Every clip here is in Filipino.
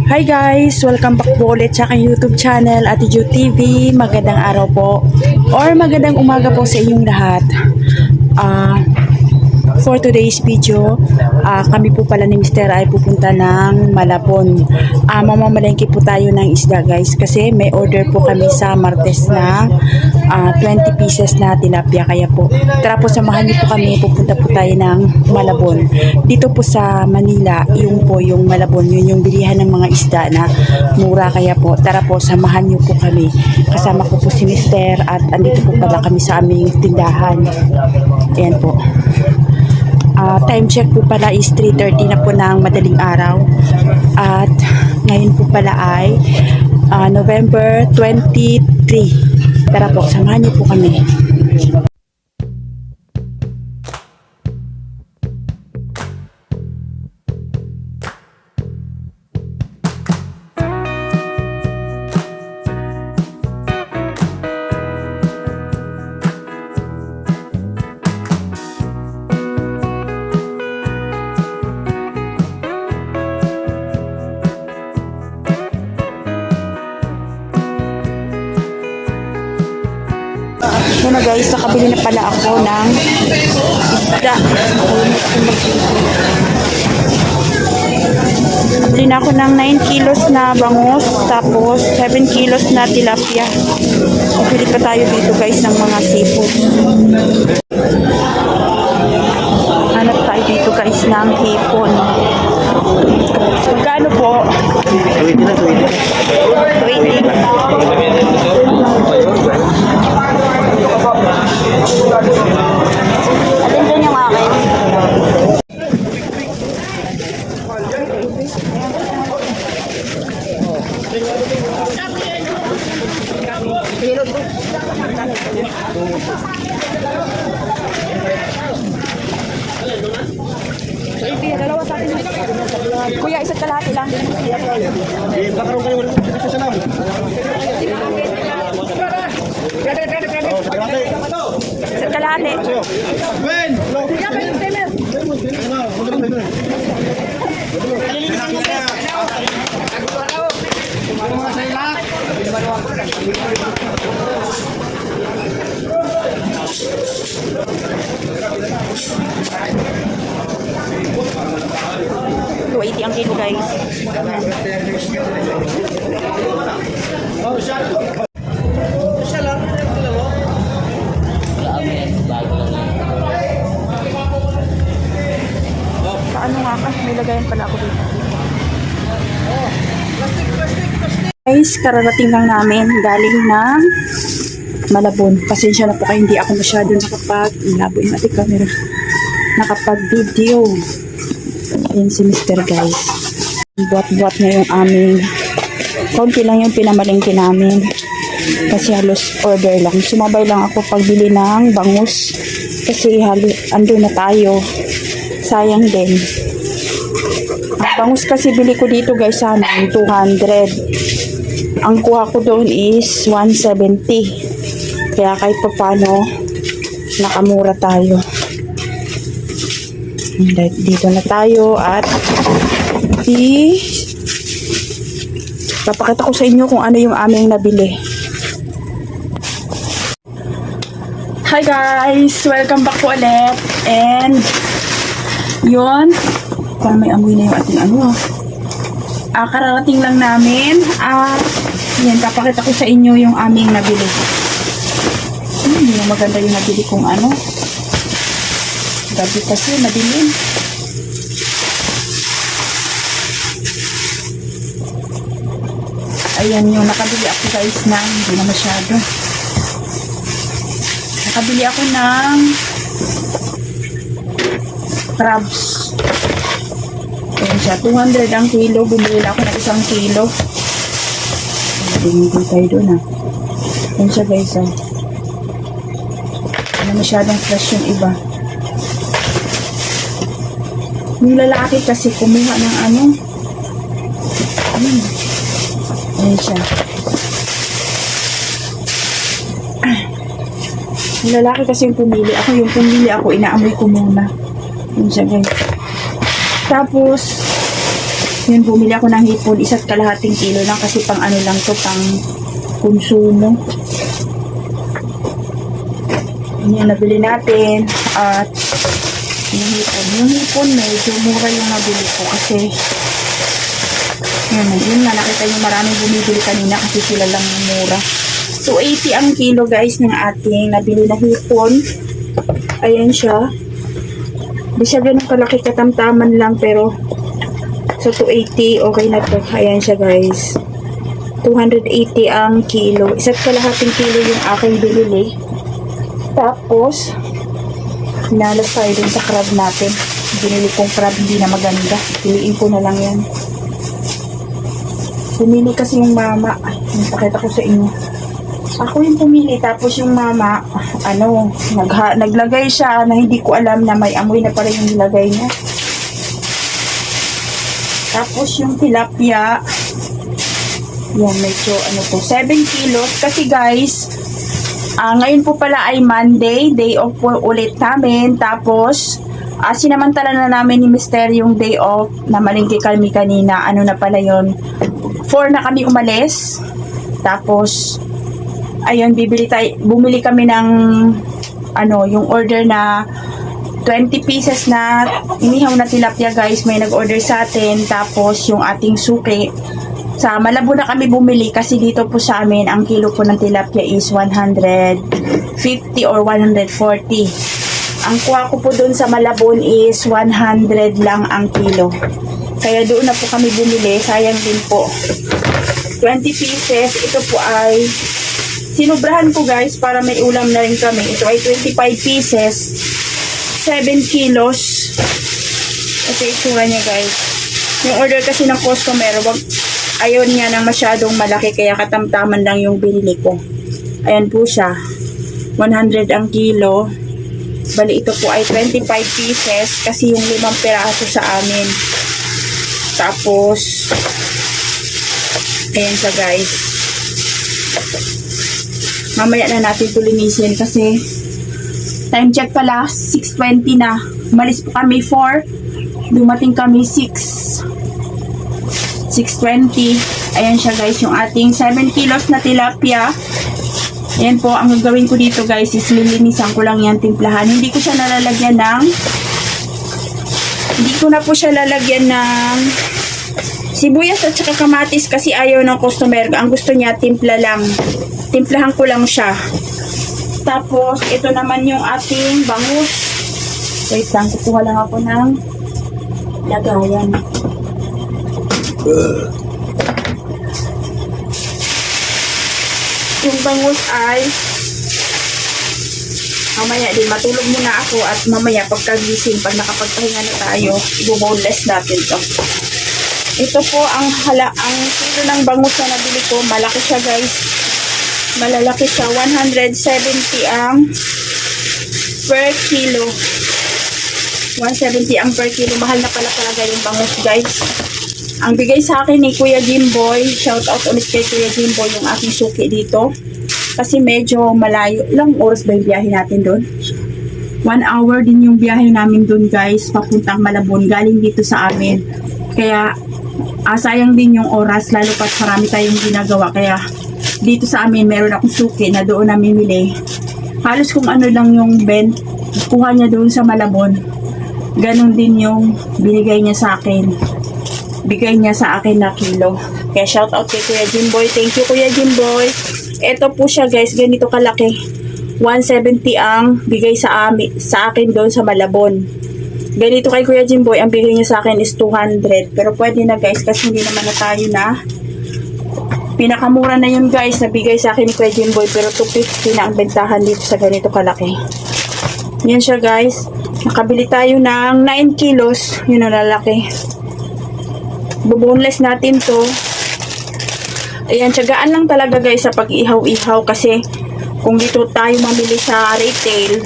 Hi guys! Welcome back po ulit sa aking YouTube channel, Ate Ju TV. Magandang araw po or magandang umaga po sa inyong lahat. For today's video, kami po pala ni Mr. ay pupunta ng Malabon. Mamamalengke po tayo ng isda guys kasi may order po kami sa Martes na 20 pieces na tilapia. Kaya po, tara po samahan niyo po kami, pupunta po tayo ng Malabon. Dito po sa Manila, yung Malabon, yun yung bilihan ng mga isda na mura. Kaya po, tara po, samahan niyo po kami. Kasama ko po si Mr. at andito po pala kami sa aming tindahan. Ayan po. Time check po pala is 3:30 na po ng madaling araw. At ngayon po pala ay November 23. Tara po, samahan niyo po kami. So na guys, nakabili na pala ako ng isda. Nakabili na ako ng 9 kilos na bangus, tapos 7 kilos na tilapia. Bili pa tayo dito guys ng mga seafood. Hanap tayo dito guys ng hipon. Magkano po? 20 na, 20. 20. Alin din yung akin? Dalawa sa atin. Kuya, isa't kalahati lang. Bakaroon kayo dito sa namin. Isa't kalahati. $2.80 ang kilo guys. Paano nga ka? May lagayan pala ako dito. Guys, kararating lang namin galing ng Malabon. Pasensya na po kayo, hindi ako masyado nakapag-labo yung ating camera. Nakapag-video. Ayan si Mr. guys. Buat-buat na yung aming konti lang yung pinamalengke namin. Kasi halos order lang. Sumabay lang ako pagbili ng bangus. Kasi ando na tayo. Sayang din. Ang bangus kasi bili ko dito guys sana 200. Ang kuha ko doon is 170. Kaya kahit pa paano nakamura tayo. Dito na tayo at papakita ko sa inyo kung ano yung aming nabili. Hi guys! Welcome back po ulit. And yun, parang may amoy na yung ating kararating lang namin at yan, papakita ko sa inyo yung aming nabili. Yung maganda yung nabili kong gabi kasi madilim. Ayan yung nakabili ako guys ng hindi na masyado. Nakabili ako ng crabs. Ayan siya, 200 ang kilo. Bumili ako ng 1 kilo. Hindi tayo doon Ayan siya guys Hindi masyadong fresh yung iba. Yung lalaki kasi kumuha ng ayan siya. Yung lalaki kasi yung pumili. Yung pumili ako, inaamoy ko muna. Yun siya guys. Tapos Yun, bumili ako ng hipon, 1.5 kilo lang kasi pang ano lang to, pang konsumo. Yun, nabili natin. At yung hipon medyo mura yung nabili ko kasi yun nga, nakita nyo maraming bumibili kanina kasi sila lang yung mura. 280 ang kilo guys ng ating nabili na hipon. Ayan siya. Di siya ganun kalaki, katamtaman lang, pero so 280 okay na to. Ayan siya guys, 280 ang kilo. 1.5 kilo yung aking binili. Tapos hinalas tayo dun sa crab natin. Binili kong crab, hindi na maganda, piliin ko na lang yan. Pumili kasi yung mama. Pakita ko sa inyo. Ako yung pumili, tapos yung mama, naglagay siya na hindi ko alam na may amoy na pala yung nilagay niya. Tapos yung tilapia, yan, medyo 7 kilos. Kasi guys, ngayon po pala ay Monday, day off po ulit namin. Tapos, sinamantala na namin ni Mister yung day off na malingki kami kanina. Ano na pala yun? 4 na kami umalis. Tapos, ayun, bumili kami ng yung order na 20 pieces na inihaw na tilapia guys. May nag-order sa atin. Tapos yung ating suki, sa Malabo na kami bumili kasi dito po sa amin ang kilo po ng tilapia is 150 or 140. Ang kuha ko po doon sa Malabon is 100 lang ang kilo. Kaya doon na po kami bumili. Sayang din po. 20 pieces. Ito po ay sinubrahan ko guys para may ulam na rin kami. Ito ay 25 pieces. 7 kilos. Ito yung itsura niya guys. Yung order kasi ng customer, ayaw niya ng masyadong malaki kaya katamtaman lang yung binili ko. Ayan po siya. 100 ang kilo. Bali ito po ay 25 pieces kasi yung 5 piraso sa amin. Tapos ayan siya guys. Mamaya na natin ito linisin kasi time check pala 6:20 na. Umalis po kami 4. Dumating kami 6:20. Ayan siya guys, yung ating 7 kilos na tilapia. Ayan po, ang gagawin ko dito guys is lilinisan ko lang yan, timplahan. Hindi ko na po siya lalagyan ng sibuyas at saka kamatis kasi ayaw ng customer. Ang gusto niya, timpla lang. Timplahan ko lang siya. Tapos, ito naman yung ating bangus. Wait lang, kukuha lang ako ng lagayan. Yung bangus ay mamaya din, matulog muna ako at mamaya pagkagising, pag nakapagpahinga na tayo, i-boneless natin to. Ito po ang kilo ng bangus na nabili ko. Malaki siya guys. Malalaki siya. 170 ang per kilo. 170 ang per kilo. Mahal na pala talaga yung bangus guys. Ang bigay sa akin ni Kuya Jimboy, shout out ulit kay Kuya Jimboy, yung aking suki dito. Kasi medyo malayo. Ilang oras ba yung biyahe natin doon? 1 hour din yung biyahe namin doon guys, papuntang Malabon. Galing dito sa amin. Kaya, sayang din yung oras, lalo pat marami tayong ginagawa. Kaya, dito sa amin, meron akong suki na doon namimili. Halos kung ano lang yung kuha niya doon sa Malabon. Ganon din yung binigay niya sa akin. Bigay niya sa akin na kilo. Kaya shout out kay Kuya Jimboy. Thank you Kuya Jimboy. Ito po siya guys, ganito kalaki. 170 ang bigay sa akin doon sa Malabon. Ganito kay Kuya Jimboy, ang bigay niya sa akin is 200. Pero pwede na guys kasi hindi naman na tayo na. Pinakamura na yun guys, nabigay sa akin ni Kuya Jimboy. Pero 250 na ang bentahan dito sa ganito kalaki. Yan siya guys. Nakabili tayo ng 9 kilos. Yun ang lalaki. Buboneless natin to. Ayan, tiyagaan lang talaga guys sa pag-ihaw-ihaw kasi kung dito tayo mamili sa retail,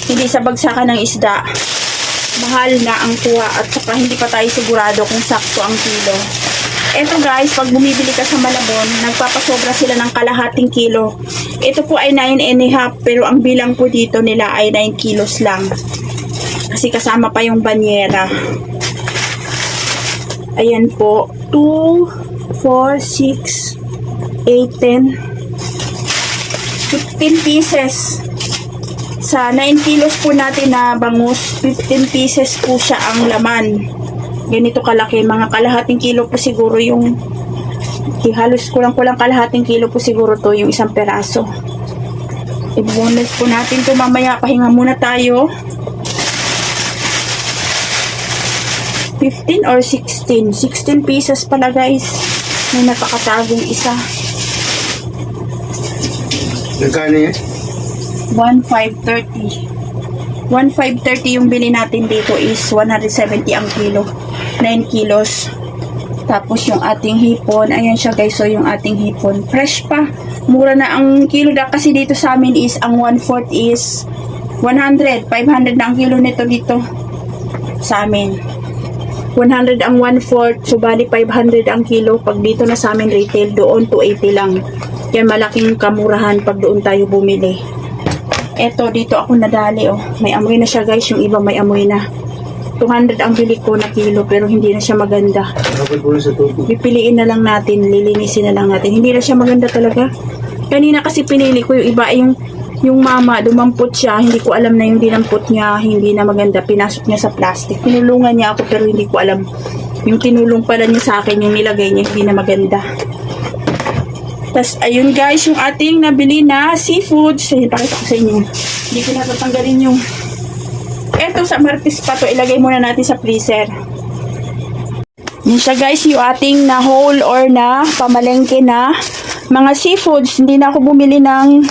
hindi sa bagsakan ng isda, mahal na ang kuha at saka hindi pa tayo sigurado kung sakto ang kilo. Eto guys, pag bumibili ka sa Malabon, nagpapasobra sila ng kalahating kilo. Ito po ay 9.5 pero ang bilang po dito nila ay 9 kilos lang. Kasi kasama pa yung banyera. Ayan po, 2, 4, 6, 8, 10, 15 pieces. Sa 9 kilos po natin na bangus, 15 pieces po siya ang laman. Ganito kalaki, mga kalahating kilo po siguro yung, halos kulang-kulang kalahating kilo po siguro to yung isang peraso. I-boneless po natin to mamaya, pahinga muna tayo. 15 or 16? 16 pieces pala guys. May napakatagong isa. Nagkano yan? 1,530. 1,530 yung bili natin dito is 170 ang kilo. 9 kilos. Tapos yung ating hipon, ayan siya guys, so yung ating hipon. Fresh pa. Mura na ang kilo na kasi dito sa amin is, ang 1/4 is 100. 500 na ang kilo nito dito sa amin. 100 ang 1/4, so bali 500 ang kilo. Pag dito na sa amin retail, doon 280 lang. Kaya malaking kamurahan pag doon tayo bumili. Eto, dito ako nadali, oh. May amoy na siya guys, yung iba may amoy na. 200 ang bili ko na kilo, pero hindi na siya maganda. Dapat po sa tubig. Pipiliin na lang natin, lilinisin na lang natin. Hindi na siya maganda talaga. Kanina kasi pinili ko yung iba, yung mama, dumampot siya. Hindi ko alam na yung dinampot niya, hindi na maganda. Pinasok niya sa plastic. Tinulungan niya ako, pero hindi ko alam. Yung tinulong pala niya sa akin, yung nilagay niya, hindi na maganda. Tapos, ayun guys, yung ating nabili na seafoods. Ayun, pakita ko sa inyo. Hindi ko natatanggalin yung... Eto, sa Martes pa to. Ilagay muna natin sa freezer. Yan siya guys, yung ating na whole or na pamalengke na mga seafoods. Hindi na ako bumili ng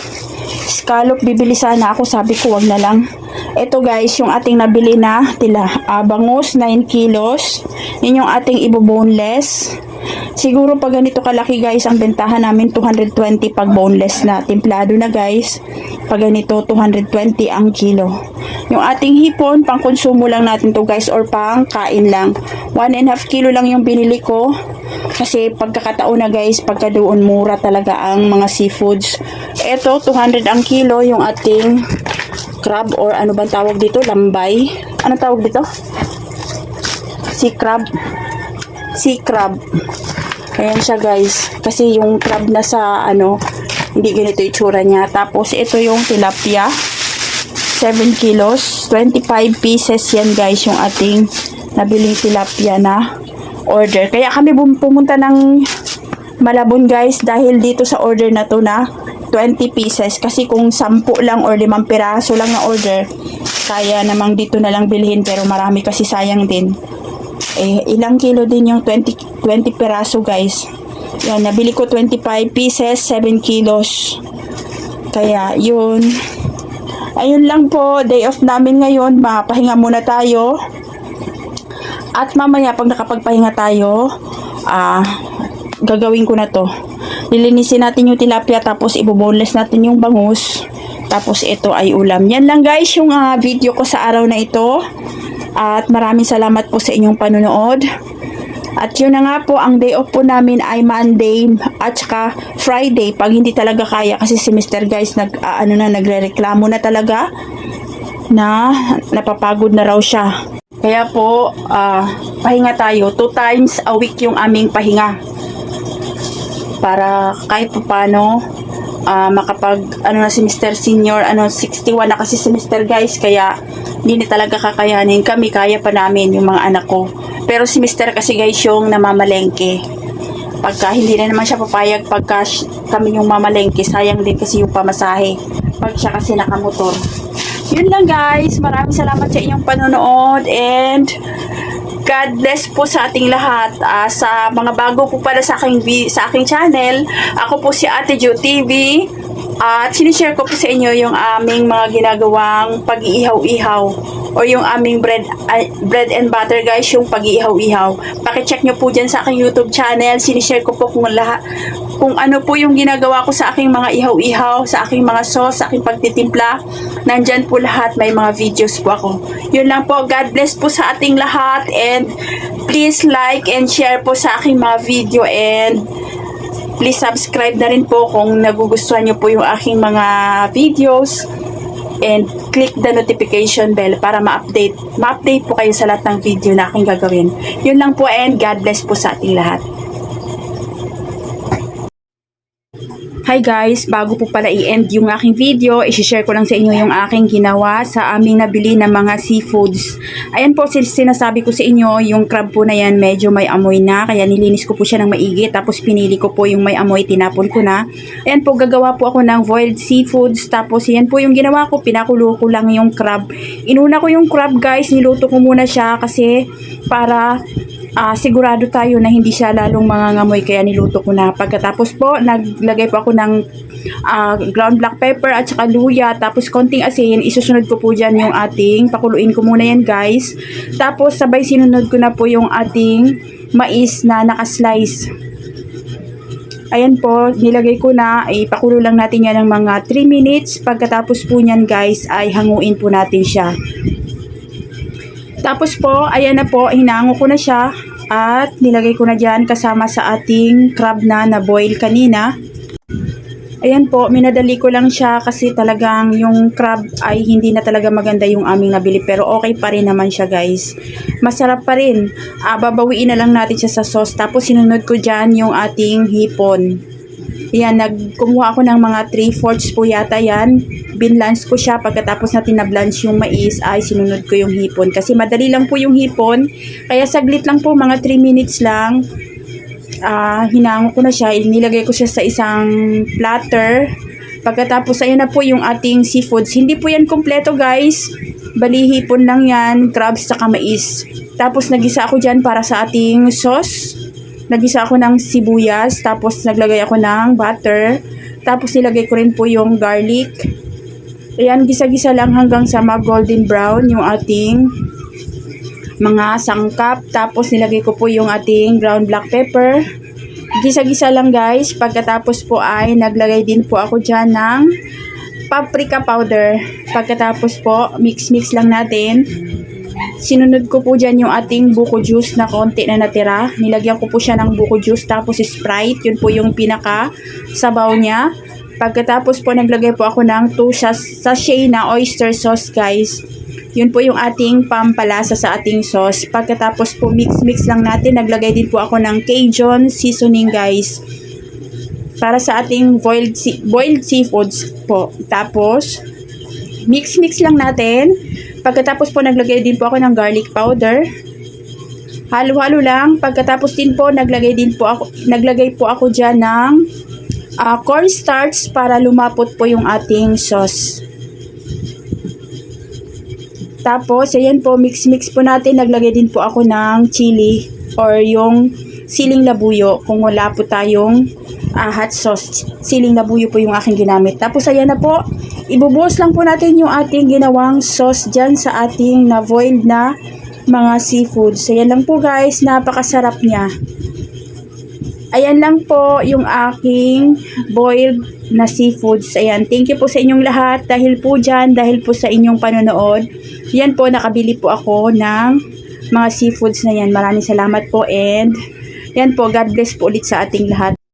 scallop. Bibili sana ako. Sabi ko, wag na lang. Eto guys, yung ating nabili na bangus, 9 kilos. Yan yung ating ibo-boneless. Siguro pag ganito kalaki guys, ang bentahan namin 220 pag boneless na. Templado na guys. Pag ganito, 220 ang kilo. Yung ating hipon, pang konsumo lang natin to guys, or pang kain lang. 1.5 kilo lang yung binili ko. Kasi pagkakataon na guys, pagka doon mura talaga ang mga seafoods. Ito, 200 ang kilo yung ating crab, or ano bang tawag dito? Lambay. Ano tawag dito? Sea crab. Sea crab. Ayan siya guys. Kasi yung crab na sa hindi ganito itsura niya. Tapos ito yung tilapia. 7 kilos. 25 pieces yan guys yung ating nabiling tilapia na order. Kaya kami pumunta ng Malabon guys dahil dito sa order na to na 20 pieces. Kasi kung 10 lang or 5 piraso lang na order, kaya namang dito na lang bilhin, pero marami kasi sayang din. Ilang kilo din yung 20 peraso guys. Yan, nabili ko 25 pieces, 7 kilos. Kaya yun. Ayun lang po, day off namin ngayon. Mapahinga muna tayo. At mamaya pag nakapagpahinga tayo, gagawin ko na to. Lilinisin natin yung tilapia, tapos iboboneless natin yung bangus. Tapos ito ay ulam. Yan lang guys yung video ko sa araw na ito. At maraming salamat po sa inyong panonood. At yun na nga po, ang day off po namin ay Monday at saka Friday. Pag hindi talaga kaya, kasi si Mr. guys nagre-reklamo na talaga na napapagod na raw siya. Kaya po, pahinga tayo. 2 times a week yung aming pahinga. Para kahit paano makapag na si Mr. Senior, 61 na kasi si Mr. guys, kaya hindi na talaga kakayanin. Kami kaya pa namin yung mga anak ko, pero si Mr. kasi guys yung namamalengke. Pagka hindi na naman siya papayag, pagka kami yung mamalengke, sayang din kasi yung pamasahe pag siya kasi nakamotor. Yun lang guys, maraming salamat sa inyong panonood, and God bless po sa ating lahat. Sa mga bago po pala sa aking channel, ako po si Ate Jo TV. At sinishare ko po sa inyo yung aming mga ginagawang pag-iihaw-ihaw, o yung aming bread and butter guys, yung pag-iihaw-ihaw. Pakicheck nyo po dyan sa aking YouTube channel. Sinishare ko po kung ano po yung ginagawa ko sa aking mga ihaw-ihaw, sa aking mga sauce, sa aking pagtitimpla. Nandyan po lahat, may mga videos po ako. Yun lang po, God bless po sa ating lahat, and please like and share po sa aking mga video, and please subscribe na rin po kung nagugustuhan nyo po yung aking mga videos. and click the notification bell para ma-update po kayo sa lahat ng video na aking gagawin. Yun lang po, and God bless po sa ating lahat. Hi guys, bago po pala i-end yung aking video, i-share ko lang sa inyo yung aking ginawa sa aming nabili ng mga seafoods. Ayan po, sinasabi ko sa inyo, yung crab po na yan medyo may amoy na, kaya nilinis ko po siya ng maigi, tapos pinili ko po yung may amoy, tinapon ko na. Ayan po, gagawa po ako ng boiled seafoods, tapos yan po yung ginawa ko, pinakulo ko lang yung crab. Inuna ko yung crab guys, niluto ko muna siya kasi para sigurado tayo na hindi siya lalong mangangamoy, kaya niluto ko na. Pagkatapos po, naglagay po ako ng ground black pepper at saka luya, tapos konting asin. Isusunod ko po dyan yung ating, pakuluin ko muna yan guys. Tapos sabay sinunod ko na po yung ating mais na nakaslice. Ayan po, nilagay ko na, ipakulo lang natin yan ng mga 3 minutes. Pagkatapos po nyan guys, ay hanguin po natin siya. Tapos po, ayan na po, hinango ko na siya at nilagay ko na dyan kasama sa ating crab na na-boil kanina. Ayan po, minadali ko lang siya kasi talagang yung crab ay hindi na talaga maganda yung aming nabili, pero okay pa rin naman siya guys. Masarap pa rin. Babawiin na lang natin siya sa sauce. Tapos sinunod ko dyan yung ating hipon. Yan, kumuha ako ng mga 3/4 po yata yan. Binlance ko siya. Pagkatapos natin na-blanch yung mais, ay sinunod ko yung hipon. Kasi madali lang po yung hipon. Kaya saglit lang po, mga 3 minutes lang. Hinango ko na siya. Nilagay ko siya sa isang platter. Pagkatapos, ayan na po yung ating seafoods. Hindi po yan kompleto guys. Bali, hipon lang yan, crabs, saka mais. Tapos nagisa ako dyan para sa ating sauce. Nagisa ako ng sibuyas, tapos naglagay ako ng butter, tapos nilagay ko rin po yung garlic. Ayan, gisa-gisa lang hanggang sa mag-golden brown yung ating mga sangkap. Tapos nilagay ko po yung ating ground black pepper. Gisa-gisa lang guys. Pagkatapos po ay naglagay din po ako dyan ng paprika powder. Pagkatapos po, mix-mix lang natin. Sinunod ko po dyan yung ating buko juice na konti na natira. Nilagyan ko po siya ng buko juice, tapos Sprite. Yun po yung pinaka sabaw niya. Pagkatapos po naglagay po ako ng 2 sachet na oyster sauce guys. Yun po yung ating pampalasa sa ating sauce. Pagkatapos po mix-mix lang natin. Naglagay din po ako ng Cajun seasoning guys, para sa ating boiled seafoods po. Tapos mix-mix lang natin. Pagkatapos po naglagay din po ako ng garlic powder. Halo-halo lang. Pagkatapos din po naglagay po ako diyan ng cornstarch para lumapot po yung ating sauce. Tapos ayan po, mix-mix po natin. Naglagay din po ako ng chili or yung siling labuyo kung wala po tayong hot sauce. Siling labuyo po yung aking ginamit. Tapos ayan na po, ibubuhos lang po natin yung ating ginawang sauce dyan sa ating na-boiled na mga seafoods. Ayan lang po guys, napakasarap niya. Ayan lang po yung aking boiled na seafoods. Ayan, thank you po sa inyong lahat. Dahil po sa inyong panonood, yan po, nakabili po ako ng mga seafoods na yan. Maraming salamat po, and yan po, God bless po ulit sa ating lahat.